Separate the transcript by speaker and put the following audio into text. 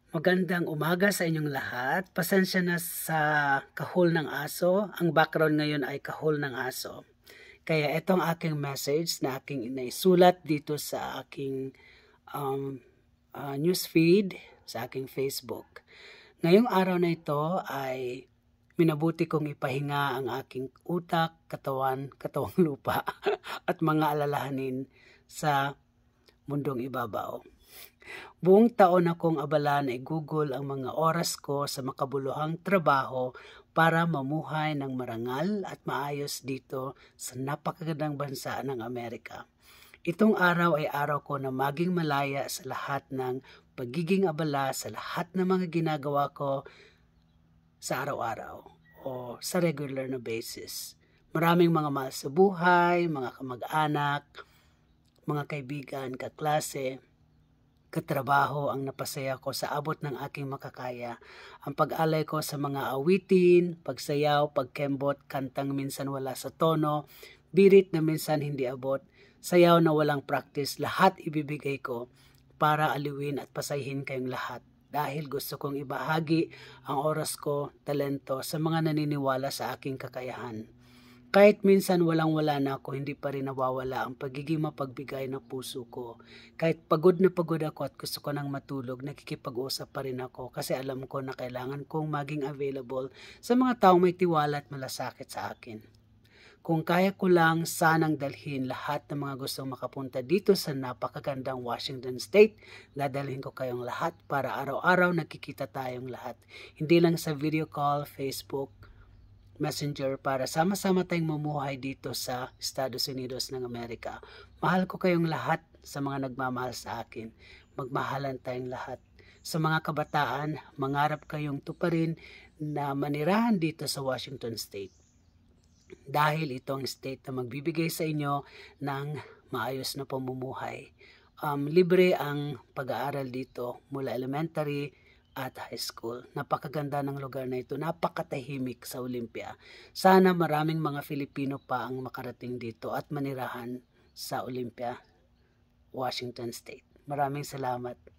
Speaker 1: Magandang umaga sa inyong lahat. Pasensya na sa kahol ng aso. Ang background ngayon ay kahol ng aso. Kaya itong aking message na aking inaisulat dito sa aking newsfeed, sa aking Facebook. Ngayong araw na ito ay minabuti kong ipahinga ang aking utak, katawang lupa at mga alalahanin sa mundong ibabaw. Buong taon akong abala na i-google ang mga oras ko sa makabuluhang trabaho para mamuhay ng marangal at maayos dito sa napakagandang bansa ng Amerika. Itong araw ay araw ko na maging malaya sa lahat ng pagiging abala sa lahat ng mga ginagawa ko sa araw-araw o sa regular na basis. Maraming mga mahal sa buhay, mga kamag-anak, mga kaibigan, kaklase, katrabaho ang napasaya ko sa abot ng aking makakaya. Ang pag-alay ko sa mga awitin, pagsayaw, pagkembot, kantang minsan wala sa tono, birit na minsan hindi abot, sayaw na walang practice, lahat ibibigay ko para aliwin at pasayahin kayong lahat. Dahil gusto kong ibahagi ang oras ko, talento sa mga naniniwala sa aking kakayahan. Kahit minsan walang-wala na ako, hindi pa rin nawawala ang pagiging mapagbigay ng puso ko. Kahit pagod na pagod ako at gusto ko nang matulog, nakikipag-usap pa rin ako kasi alam ko na kailangan kong maging available sa mga taong may tiwala at malasakit sa akin. Kung kaya ko lang sanang dalhin lahat ng mga gustong makapunta dito sa napakagandang Washington State, dadalhin ko kayong lahat para araw-araw nagkikita tayong lahat. Hindi lang sa video call, Facebook, Messenger para sama-sama tayong mamuhay dito sa Estados Unidos ng Amerika. Mahal ko kayong lahat sa mga nagmamahal sa akin. Magmahalan tayong lahat. Sa mga kabataan, mangarap kayong tuparin na manirahan dito sa Washington State. Dahil ito ang state na magbibigay sa inyo ng maayos na pamumuhay. Libre ang pag-aaral dito mula elementary at high school. Napakaganda ng lugar na ito. Napakatahimik sa Olympia. Sana maraming mga Filipino pa ang makarating dito at manirahan sa Olympia, Washington State. Maraming salamat.